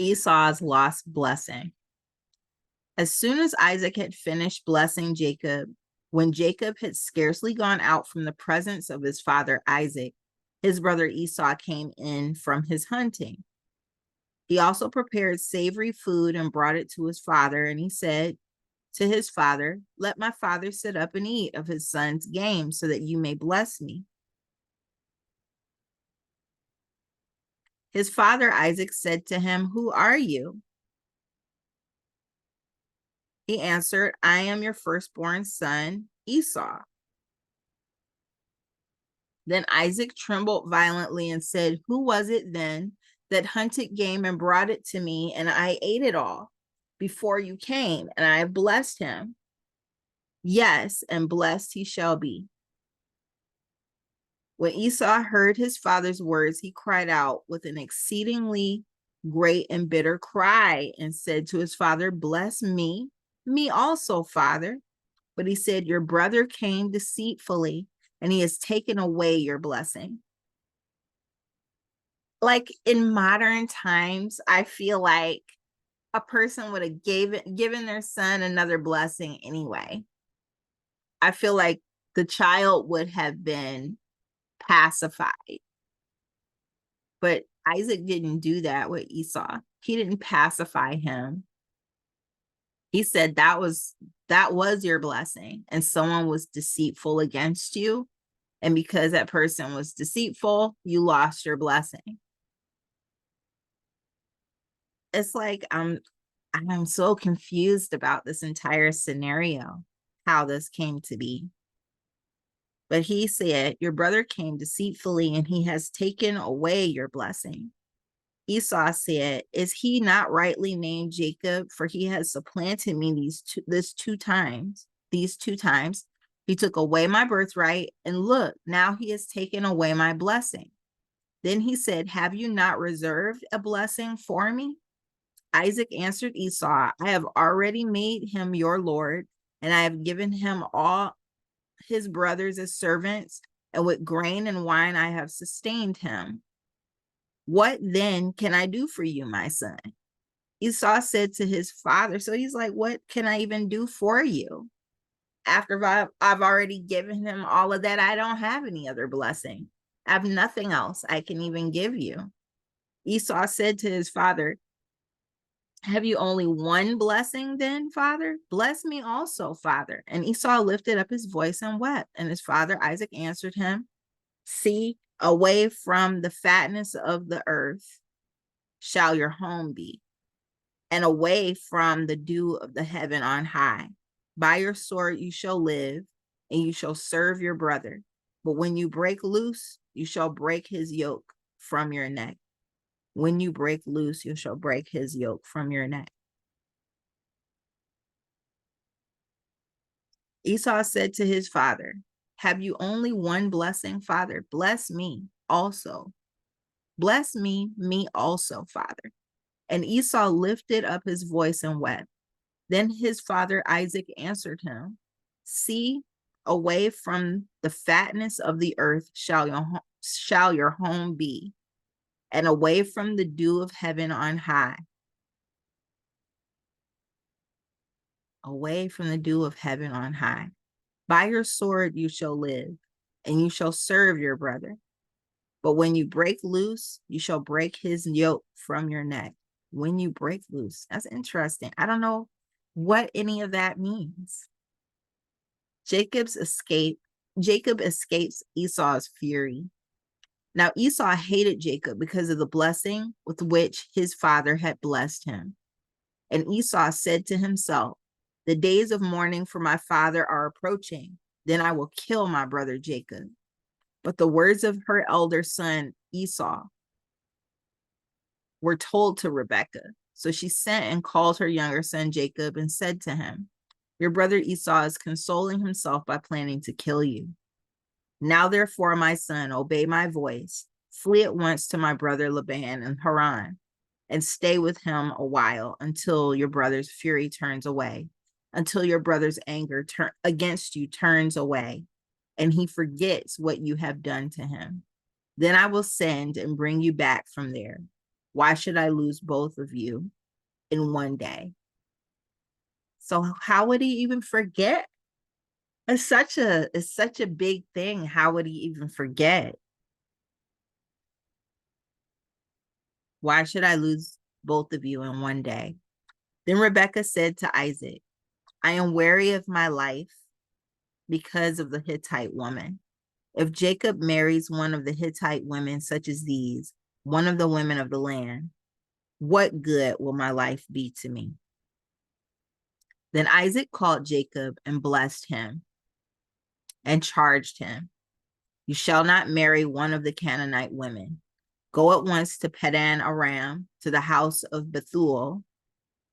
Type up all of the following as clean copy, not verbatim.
Esau's lost blessing. As soon as Isaac had finished blessing Jacob, when Jacob had scarcely gone out from the presence of his father Isaac, his brother Esau came in from his hunting. He also prepared savory food and brought it to his father, and he said to his father, "Let my father sit up and eat of his son's game so that you may bless me." His father Isaac said to him, "Who are you?" He answered, "I am your firstborn son, Esau." Then Isaac trembled violently and said, "Who was it then that hunted game and brought it to me, and I ate it all before you came, and I have blessed him? Yes, and blessed he shall be." When Esau heard his father's words, he cried out with an exceedingly great and bitter cry and said to his father, "Bless me, me also, father." But he said, "Your brother came deceitfully, and he has taken away your blessing." Like in modern times, I feel like a person would have given their son another blessing anyway. I feel like the child would have been pacified. But Isaac didn't do that with Esau. He didn't pacify him. He said that was your blessing, and someone was deceitful against you. And because that person was deceitful, you lost your blessing. It's like I'm so confused about this entire scenario, how this came to be. But he said, "Your brother came deceitfully, and he has taken away your blessing." Esau said, "Is he not rightly named Jacob? For he has supplanted me these two times. He took away my birthright, and look, now he has taken away my blessing." Then he said, "Have you not reserved a blessing for me?" Isaac answered Esau, "I have already made him your lord, and I have given him all his brothers as servants, and with grain and wine I have sustained him. What then can I do for you, my son?" Esau said to his father, so he's like, "What can I even do for you? After I've already given him all of that, I don't have any other blessing. I have nothing else I can even give you." Esau said to his father, "Have you only one blessing then, father? Bless me also, father." And Esau lifted up his voice and wept. And his father Isaac answered him, "See, away from the fatness of the earth shall your home be, and away from the dew of the heaven on high. By your sword you shall live, and you shall serve your brother. But when you break loose, you shall break his yoke from your neck. When you break loose, you shall break his yoke from your neck." Esau said to his father, "Have you only one blessing, father? Bless me also. Bless me also, father." And Esau lifted up his voice and wept. Then his father Isaac answered him, "See, away from the fatness of the earth shall your home be, and away from the dew of heaven on high. Away from the dew of heaven on high. By your sword you shall live, and you shall serve your brother. But when you break loose, you shall break his yoke from your neck." When you break loose. That's interesting. I don't know what any of that means. Jacob escapes Esau's fury. Now Esau hated Jacob because of the blessing with which his father had blessed him. And Esau said to himself, "The days of mourning for my father are approaching. Then I will kill my brother Jacob." But the words of her elder son Esau were told to Rebekah. So she sent and called her younger son Jacob and said to him, "Your brother Esau is consoling himself by planning to kill you. Now, therefore, my son, obey my voice. Flee at once to my brother Laban in Haran, and stay with him a while until your brother's fury turns away, until your brother's anger against you turns away, and he forgets what you have done to him. Then I will send and bring you back from there." Why should I lose both of you in one day? So how would he even forget? It's such a big thing. How would he even forget? Why should I lose both of you in one day? Then Rebekah said to Isaac, I am wary of my life because of the Hittite woman. If Jacob marries one of the Hittite women, such as these, one of the women of the land, what good will my life be to me? Then Isaac called Jacob and blessed him and charged him, you shall not marry one of the Canaanite women. Go at once to Padan Aram, to the house of Bethuel,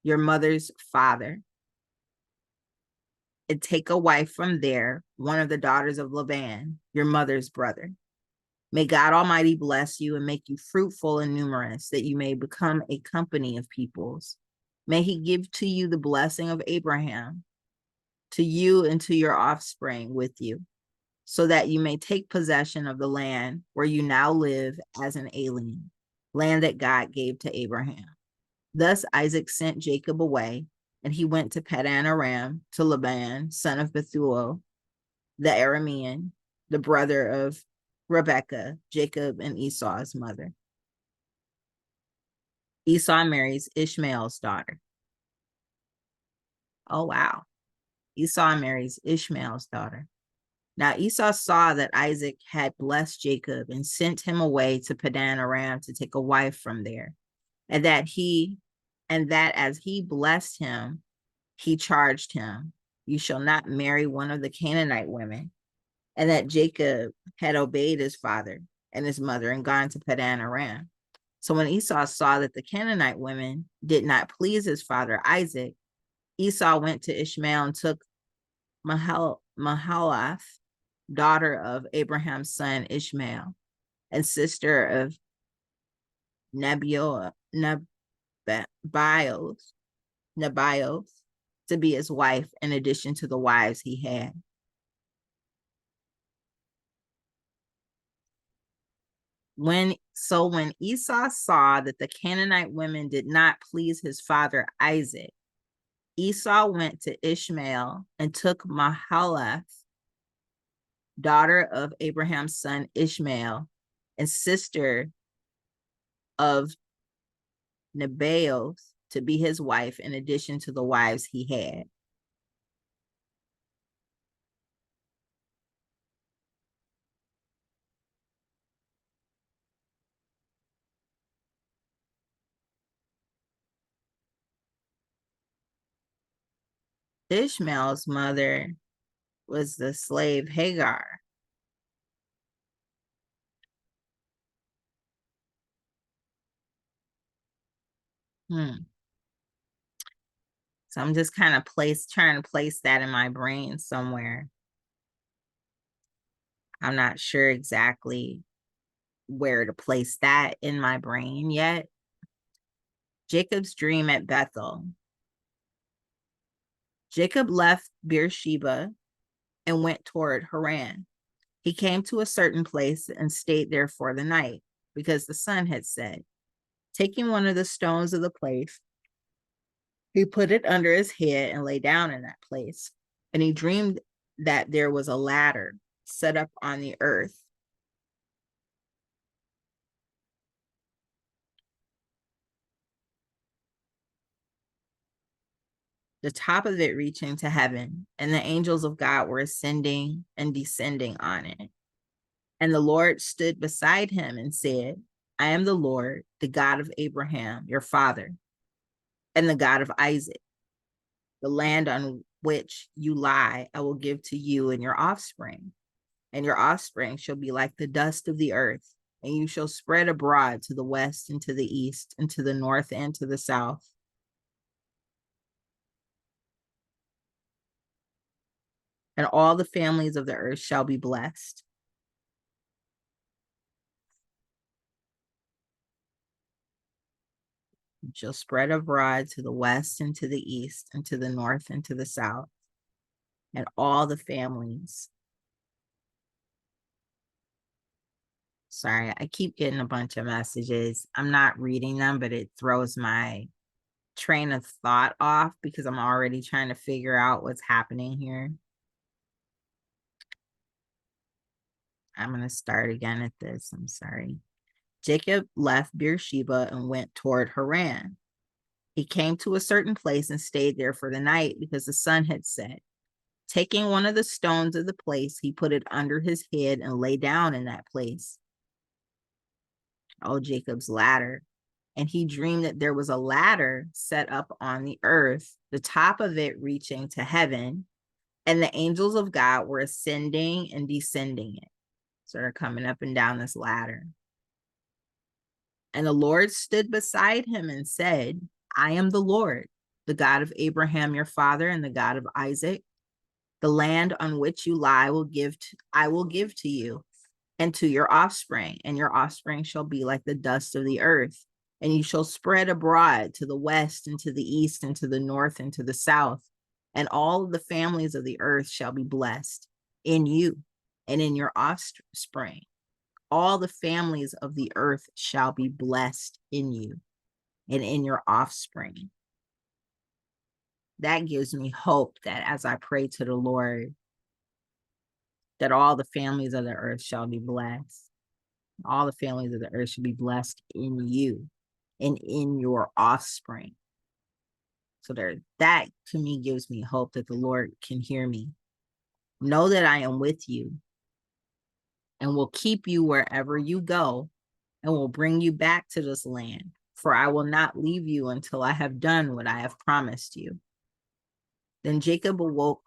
your mother's father, and take a wife from there, one of the daughters of Laban, your mother's brother. May God Almighty bless you and make you fruitful and numerous, that you may become a company of peoples. May he give to you the blessing of Abraham, to you and to your offspring with you, so that you may take possession of the land where you now live as an alien, land that God gave to Abraham. Thus Isaac sent Jacob away, and he went to Padan Aram, to Laban, son of Bethuel, the Aramean, the brother of Rebekah, Jacob and Esau's mother. Esau marries Ishmael's daughter. Oh, wow. Esau marries Ishmael's daughter. Now Esau saw that Isaac had blessed Jacob and sent him away to Padan Aram to take a wife from there, and that as he blessed him, he charged him, you shall not marry one of the Canaanite women, and that Jacob had obeyed his father and his mother and gone to Padan Aram. So when Esau saw that the Canaanite women did not please his father Isaac, Esau went to Ishmael and took Mahalath, daughter of Abraham's son Ishmael, and sister of Nebaioth, to be his wife, in addition to the wives he had. When Esau saw that the Canaanite women did not please his father Isaac, Esau went to Ishmael and took Mahalath, daughter of Abraham's son Ishmael, and sister of Nebaioth, to be his wife, in addition to the wives he had. Ishmael's mother was the slave Hagar. So I'm just kind of trying to place that in my brain somewhere. I'm not sure exactly where to place that in my brain yet. Jacob's dream at Bethel. Jacob left Beersheba and went toward Haran. He came to a certain place and stayed there for the night, because the sun had set. Taking one of the stones of the place, he put it under his head and lay down in that place. And he dreamed that there was a ladder set up on the earth. The top of it reaching to heaven, and the angels of God were ascending and descending on it. And the Lord stood beside him and said, I am the Lord, the God of Abraham, your father, and the God of Isaac. The land on which you lie, I will give to you and your offspring. And your offspring shall be like the dust of the earth, and you shall spread abroad to the west and to the east and to the north and to the south. And all the families of the earth shall be blessed. You shall spread abroad to the west and to the east and to the north and to the south. And all the families Sorry, I keep getting a bunch of messages. I'm not reading them, but it throws my train of thought off because I'm already trying to figure out what's happening here. I'm going to start again at this. I'm sorry. Jacob left Beersheba and went toward Haran. He came to a certain place and stayed there for the night because the sun had set. Taking one of the stones of the place, he put it under his head and lay down in that place. Oh, Jacob's ladder. And he dreamed that there was a ladder set up on the earth, the top of it reaching to heaven, and the angels of God were ascending and descending it. So they're coming up and down this ladder. And the Lord stood beside him and said, I am the Lord, the God of Abraham your father and the God of Isaac. The land on which you lie I will give to you and to your offspring, and your offspring shall be like the dust of the earth. And you shall spread abroad to the west and to the east and to the north and to the south. And all of the families of the earth shall be blessed in you and in your offspring. All the families of the earth shall be blessed in you and in your offspring. That gives me hope that as I pray to the Lord, that all the families of the earth shall be blessed. All the families of the earth should be blessed in you and in your offspring. So that to me gives me hope that the Lord can hear me. Know that I am with you and will keep you wherever you go and will bring you back to this land, for I will not leave you until I have done what I have promised you. Then Jacob woke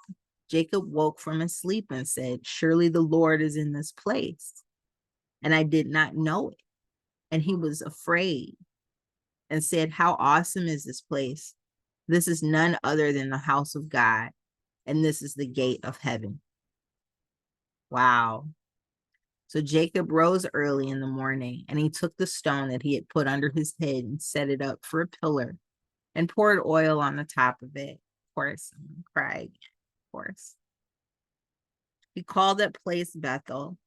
from his sleep and said, surely the Lord is in this place. And I did not know it. And he was afraid and said, how awesome is this place? This is none other than the house of God, and this is the gate of heaven. Wow. So Jacob rose early in the morning, and he took the stone that he had put under his head and set it up for a pillar and poured oil on the top of it. Of course, I'm gonna cry again, of course. He called that place Bethel,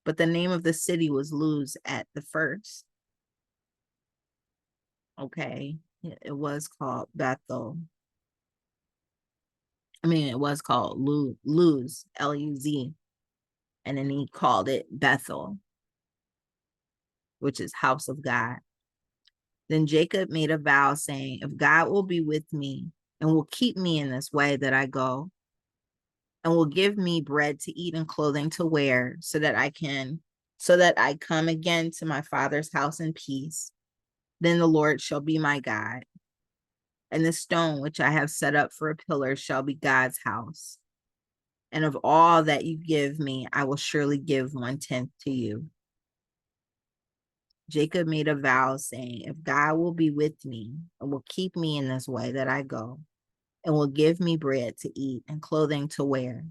but the name of the city was Luz at the first. Okay, it was called Bethel. It was called Luz, L-U-Z. And then he called it Bethel, which is house of God. Then Jacob made a vow saying, if God will be with me and will keep me in this way that I go, and will give me bread to eat and clothing to wear, so that I come again to my father's house in peace, then the Lord shall be my God. And the stone which I have set up for a pillar shall be God's house. And of all that you give me, I will surely give 1/10 to you. Jacob made a vow saying, if God will be with me and will keep me in this way that I go, and will give me bread to eat and clothing to wear,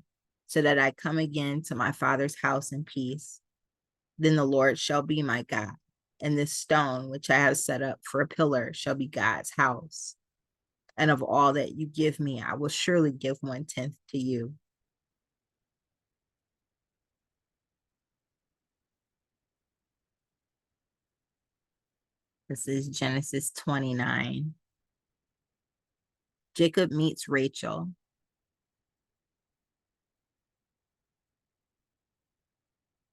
so that I come again to my father's house in peace, then the Lord shall be my God. And this stone which I have set up for a pillar shall be God's house. And of all that you give me, I will surely give 1/10 to you. This is Genesis 29. Jacob meets Rachel.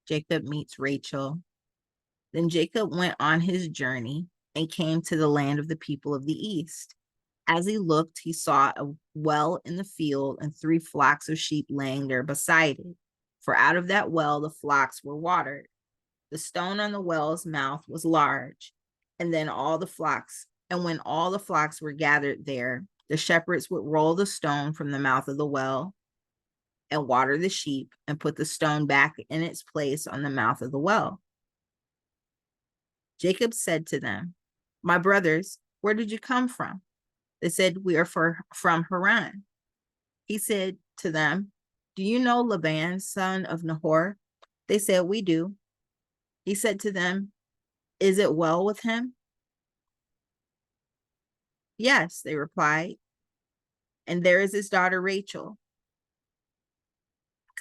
Jacob meets Rachel. Then Jacob went on his journey and came to the land of the people of the east. As he looked, he saw a well in the field and 3 flocks of sheep laying there beside it. For out of that well the flocks were watered. The stone on the well's mouth was large. And when all the flocks were gathered there, the shepherds would roll the stone from the mouth of the well and water the sheep and put the stone back in its place on the mouth of the well. Jacob said to them, my brothers, where did you come from? They said, we are from Haran. He said to them, do you know Laban, son of Nahor? They said, we do. He said to them, is it well with him? Yes, they replied. And there is his daughter Rachel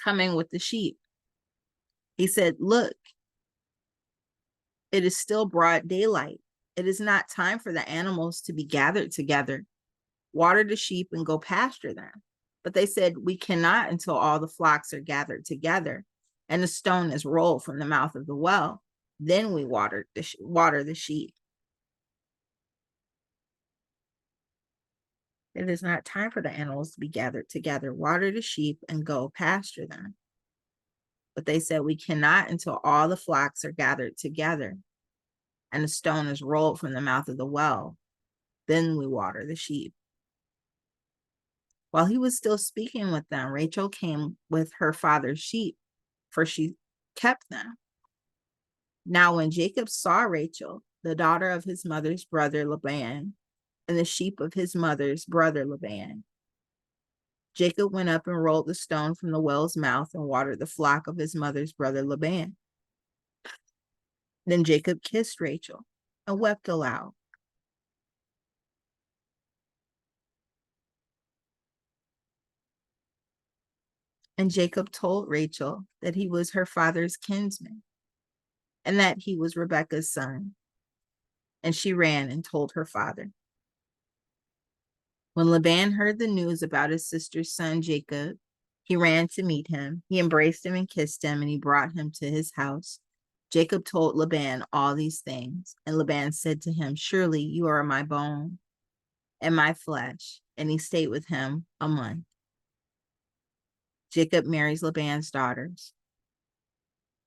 coming with the sheep. He said, look, It is still broad daylight. It is not time for the animals to be gathered together. Water the sheep and go pasture them. But they said, we cannot until all the flocks are gathered together and the stone is rolled from the mouth of the well. Then we water the sheep. It is not time for the animals to be gathered together. Water the sheep and go pasture them. But they said, we cannot until all the flocks are gathered together and the stone is rolled from the mouth of the well. Then we water the sheep. While he was still speaking with them, Rachel came with her father's sheep, for she kept them. Now, when Jacob saw Rachel, the daughter of his mother's brother Laban, and the sheep of his mother's brother Laban, Jacob went up and rolled the stone from the well's mouth and watered the flock of his mother's brother Laban. Then Jacob kissed Rachel and wept aloud. And Jacob told Rachel that he was her father's kinsman and that he was Rebekah's son. And she ran and told her father. When Laban heard the news about his sister's son Jacob, he ran to meet him. He embraced him and kissed him, and he brought him to his house. Jacob told Laban all these things, and Laban said to him, surely you are my bone and my flesh. And he stayed with him a month. Jacob marries Laban's daughters.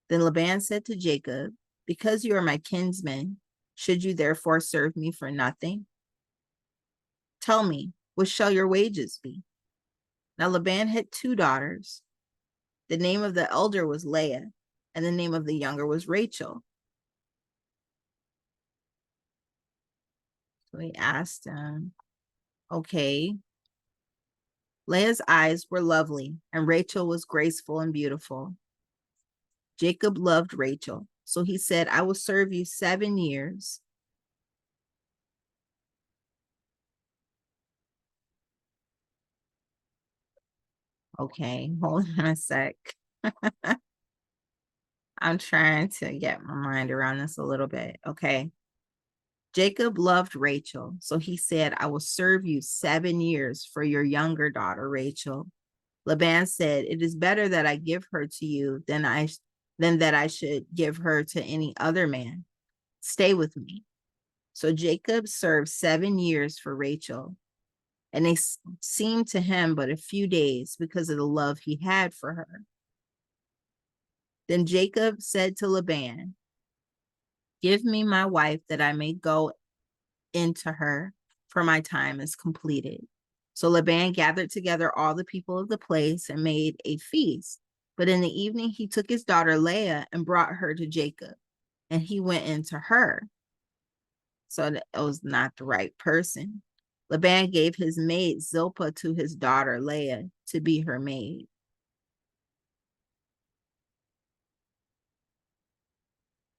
Then Laban said to Jacob, because you are my kinsman, should you therefore serve me for nothing? Tell me, what shall your wages be? Now Laban had 2 daughters. The name of the elder was Leah, and the name of the younger was Rachel. So he asked him, okay. Leah's eyes were lovely, and Rachel was graceful and beautiful. Jacob loved Rachel, so he said, I will serve you 7 years. Okay, hold on a sec. I'm trying to get my mind around this a little bit. Okay. Jacob loved Rachel, so he said, I will serve you 7 years for your younger daughter, Rachel. Laban said, it is better that I give her to you than that I should give her to any other man. Stay with me. So Jacob served 7 years for Rachel, and they seemed to him but a few days because of the love he had for her. Then Jacob said to Laban, give me my wife that I may go into her, for my time is completed. So Laban gathered together all the people of the place and made a feast. But in the evening, he took his daughter Leah and brought her to Jacob, and he went into her. So that it was not the right person. Laban gave his maid Zilpah to his daughter Leah to be her maid.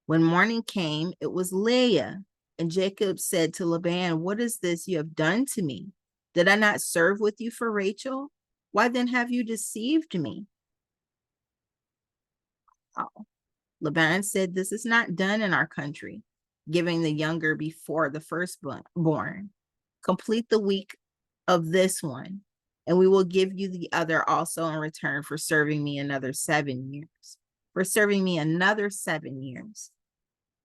When morning came, it was Leah. And Jacob said to Laban, what is this you have done to me? Did I not serve with you for Rachel? Why then have you deceived me? Oh. Laban said, this is not done in our country, giving the younger before the firstborn. Complete the week of this one, and we will give you the other also in return for serving me another 7 years. For serving me another 7 years.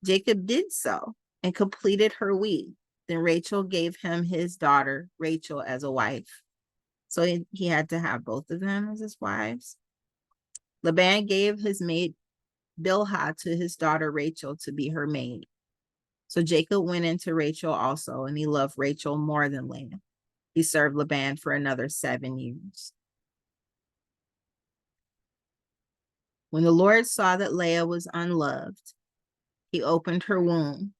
Jacob did so and completed her week. Then Rachel gave him his daughter, Rachel, as a wife. So he had to have both of them as his wives. Laban gave his maid Bilhah to his daughter Rachel to be her maid. So Jacob went into Rachel also, and he loved Rachel more than Leah. He served Laban for another 7 years. When the Lord saw that Leah was unloved, he opened her womb,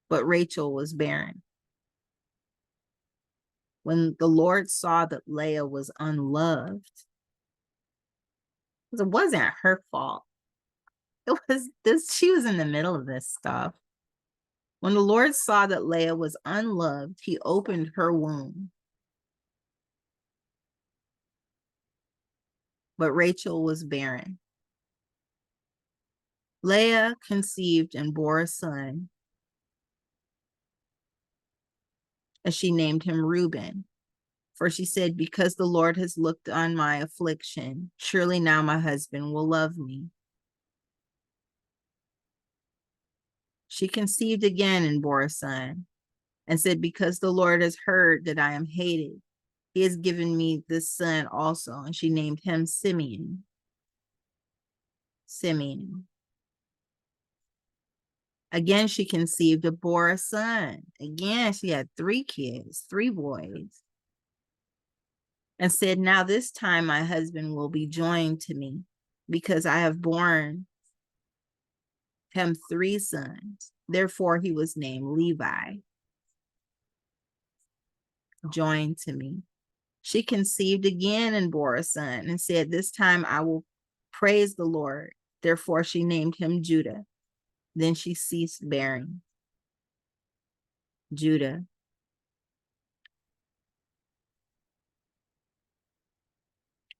but Rachel was barren. When the Lord saw that Leah was unloved, it wasn't her fault. It was this, she was in the middle of this stuff. When the Lord saw that Leah was unloved, he opened her womb. But Rachel was barren. Leah conceived and bore a son, and she named him Reuben. For she said, because the Lord has looked on my affliction, surely now my husband will love me. She conceived again and bore a son, and said, because the Lord has heard that I am hated, he has given me this son also. And she named him Simeon. Simeon. Again, she conceived and bore a son. Again, she had 3 kids, 3 boys. And said, now this time my husband will be joined to me, because I have borne him 3 sons. Therefore he was named Levi, joined to me. She conceived again and bore a son, and said, this time I will praise the Lord. Therefore she named him Judah. Then she ceased bearing. Judah.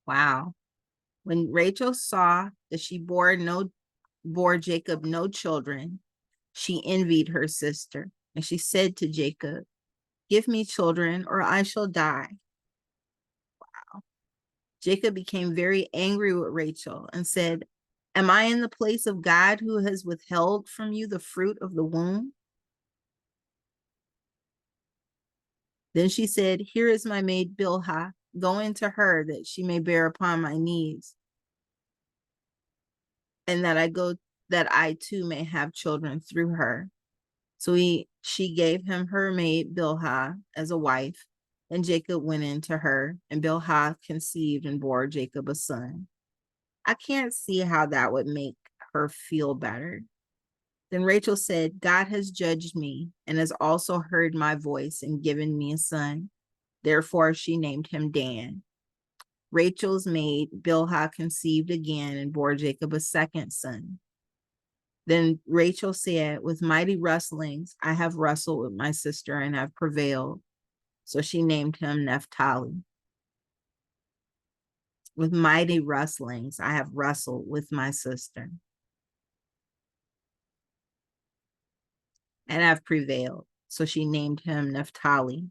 Wow. When Rachel saw that she bore Jacob no children, she envied her sister, and she said to Jacob, give me children, or I shall die. Wow. Jacob became very angry with Rachel and said, am I in the place of God, who has withheld from you the fruit of the womb? Then she said, here is my maid Bilhah. Go into her, that she may bear upon my knees, and that I too may have children through her. So she gave him her maid Bilhah as a wife, and Jacob went into her, and Bilhah conceived and bore Jacob a son. I can't see how that would make her feel better. Then Rachel said, God has judged me and has also heard my voice and given me a son. Therefore she named him Dan. Rachel's maid Bilhah conceived again and bore Jacob a second son. Then Rachel said, with mighty wrestlings, I have wrestled with my sister and have prevailed. So she named him Naphtali. With mighty wrestlings, I have wrestled with my sister and have prevailed. So she named him Naphtali.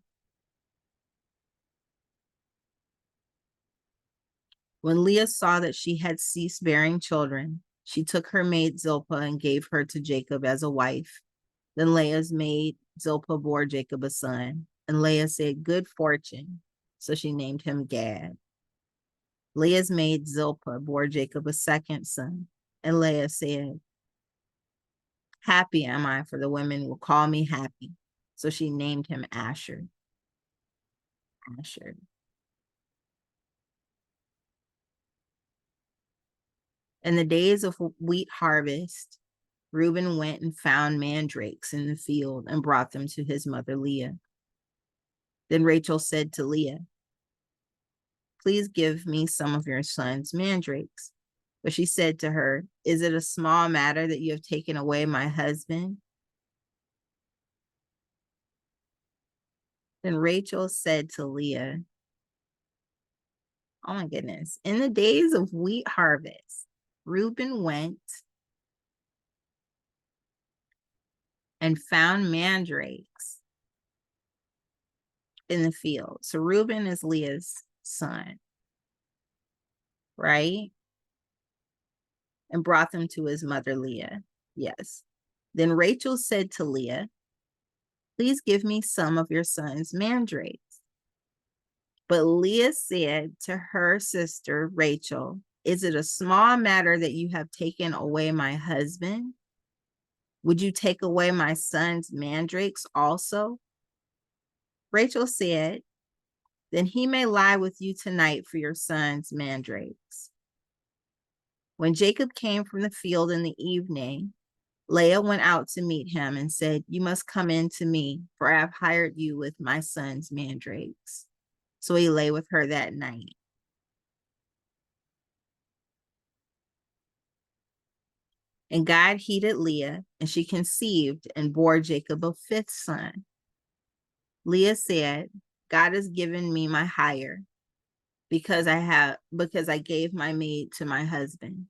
When Leah saw that she had ceased bearing children, she took her maid Zilpah and gave her to Jacob as a wife. Then Leah's maid Zilpah bore Jacob a son, and Leah said, good fortune. So she named him Gad. Leah's maid Zilpah bore Jacob a second son, and Leah said, happy am I, for the women will call me happy. So she named him Asher. Asher. In the days of wheat harvest, Reuben went and found mandrakes in the field and brought them to his mother Leah. Then Rachel said to Leah, please give me some of your son's mandrakes. But she said to her, is it a small matter that you have taken away my husband? Then Rachel said to Leah, oh my goodness, in the days of wheat harvest, Reuben went and found mandrakes in the field. So Reuben is Leah's son, right? And brought them to his mother Leah. Yes. Then Rachel said to Leah, please give me some of your son's mandrakes. But Leah said to her sister Rachel, is it a small matter that you have taken away my husband? Would you take away my son's mandrakes also? Rachel said, then he may lie with you tonight for your son's mandrakes. When Jacob came from the field in the evening, Leah went out to meet him and said, you must come in to me, for I have hired you with my son's mandrakes. So he lay with her that night. And God heeded Leah, and she conceived and bore Jacob a 5th son. Leah said, God has given me my hire, because I gave my maid to my husband.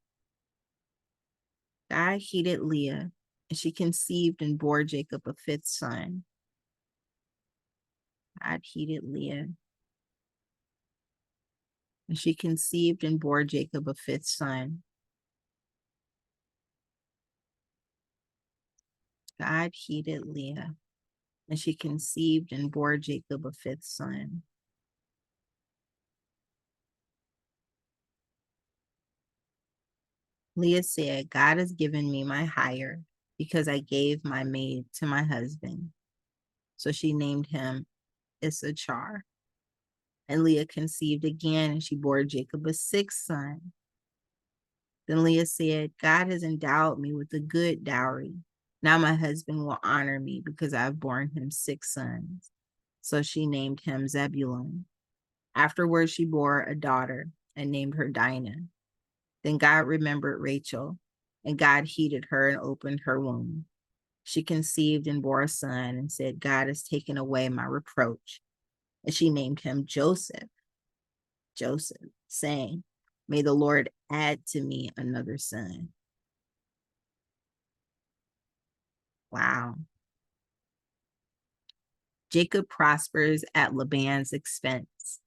God heeded Leah, and she conceived and bore Jacob a fifth son. God heeded Leah, and she conceived and bore Jacob a fifth son. God heeded Leah, and she conceived and bore Jacob a fifth son. Leah said, God has given me my hire because I gave my maid to my husband. So she named him Issachar. And Leah conceived again, and she bore Jacob a sixth son. Then Leah said, God has endowed me with a good dowry. Now my husband will honor me because I've borne him six sons. So she named him Zebulun. Afterwards, she bore a daughter and named her Dinah. Then God remembered Rachel, and God heeded her and opened her womb. She conceived and bore a son and said, God has taken away my reproach. And she named him Joseph, saying, may the Lord add to me another son. Wow. Jacob prospers at Laban's expense.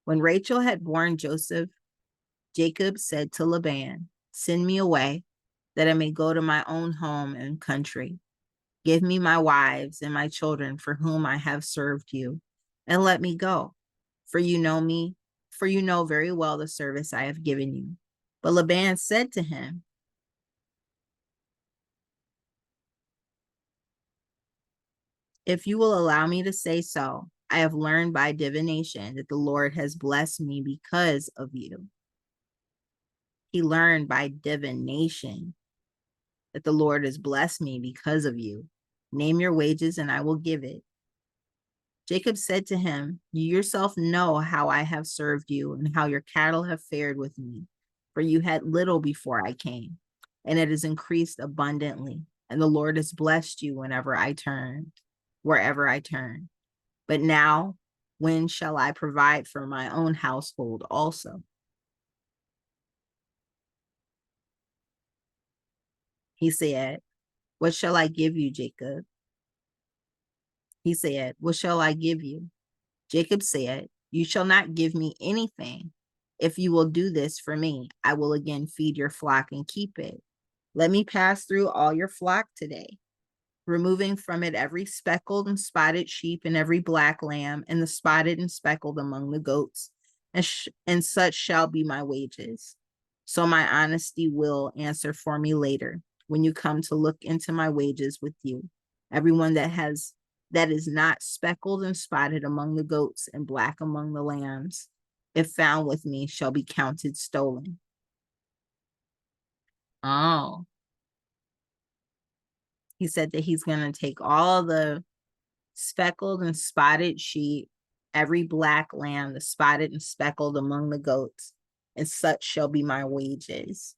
When Rachel had borne Joseph, Jacob said to Laban, send me away, that I may go to my own home and country. Give me my wives and my children for whom I have served you, and let me go. For you know me, for you know very well the service I have given you. But Laban said to him, if you will allow me to say so, I have learned by divination that the Lord has blessed me because of you. He learned by divination that the Lord has blessed me because of you. Name your wages and I will give it. Jacob said to him, you yourself know how I have served you and how your cattle have fared with me, for you had little before I came, and it has increased abundantly, and the Lord has blessed you wherever I turn. But now, when shall I provide for my own household also? He said, what shall I give you, Jacob? He said, what shall I give you? Jacob said, you shall not give me anything. If you will do this for me, I will again feed your flock and keep it. Let me pass through all your flock today, removing from it every speckled and spotted sheep and every black lamb and the spotted and speckled among the goats, and such shall be my wages. So my honesty will answer for me later when you come to look into my wages with you. Everyone that is not speckled and spotted among the goats and black among the lambs, if found with me, shall be counted stolen. Oh, he said that he's going to take all the speckled and spotted sheep, every black lamb, the spotted and speckled among the goats, and such shall be my wages.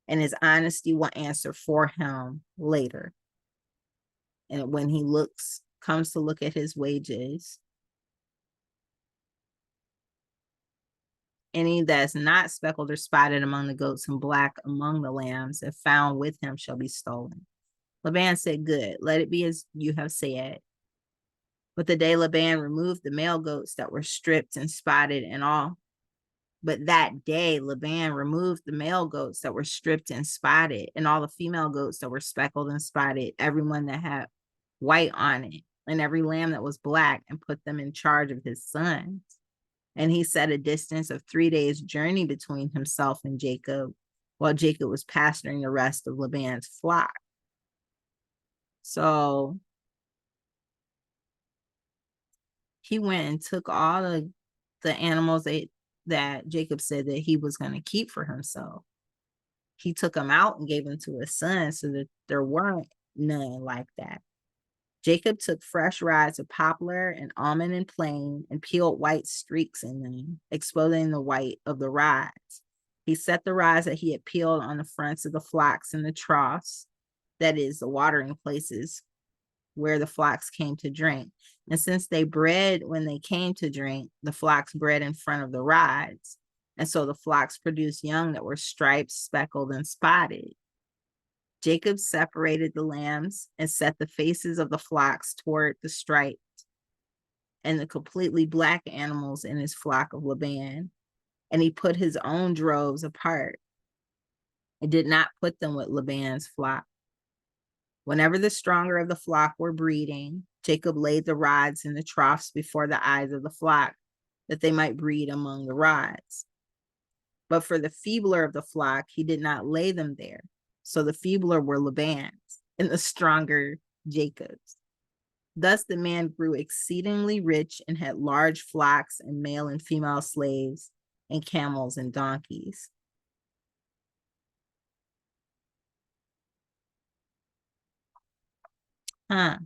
And his honesty will answer for him later. And when he comes to look at his wages, any that's not speckled or spotted among the goats and black among the lambs, if found with him, shall be stolen. Laban said, good, let it be as you have said. But the day Laban removed the male goats that were stripped and spotted and all, but that day Laban removed the male goats that were stripped and spotted and all the female goats that were speckled and spotted, everyone that had white on it, and every lamb that was black, and put them in charge of his sons. And he set a distance of 3 days' journey between himself and Jacob, while Jacob was pasturing the rest of Laban's flock. So he went and took all the animals that Jacob said that he was going to keep for himself. He took them out and gave them to his son so that there weren't none like that. Jacob took fresh rods of poplar and almond and plane and peeled white streaks in them, exposing the white of the rods. He set the rods that he had peeled on the fronts of the flocks in the troughs, that is, the watering places where the flocks came to drink. And since they bred when they came to drink, the flocks bred in front of the rods. And so the flocks produced young that were striped, speckled, and spotted. Jacob separated the lambs and set the faces of the flocks toward the striped and the completely black animals in his flock of Laban. And he put his own droves apart and did not put them with Laban's flock. Whenever the stronger of the flock were breeding, Jacob laid the rods in the troughs before the eyes of the flock, that they might breed among the rods. But for the feebler of the flock, he did not lay them there. So the feebler were Laban's, and the stronger Jacob's. Thus the man grew exceedingly rich and had large flocks and male and female slaves and camels and donkeys. Huh.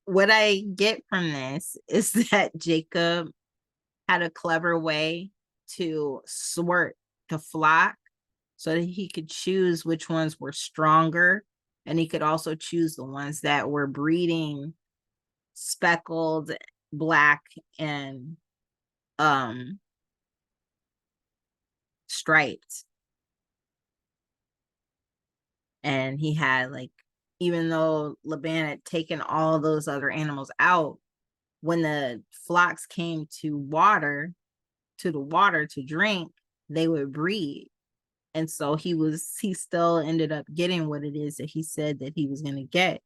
What I get from this is that Jacob had a clever way to sort the flock so that he could choose which ones were stronger, and he could also choose the ones that were breeding speckled, black, and striped. And he had, like, even though Laban had taken all those other animals out, when the flocks came to the water to drink, they would breed. And so he still ended up getting what it is that he said that he was going to get.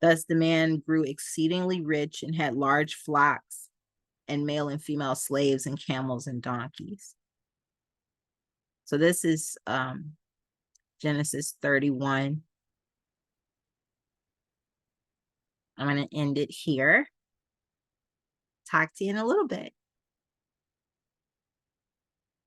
Thus the man grew exceedingly rich and had large flocks and male and female slaves and camels and donkeys. So this is Genesis 31. I'm going to end it here. Talk to you in a little bit.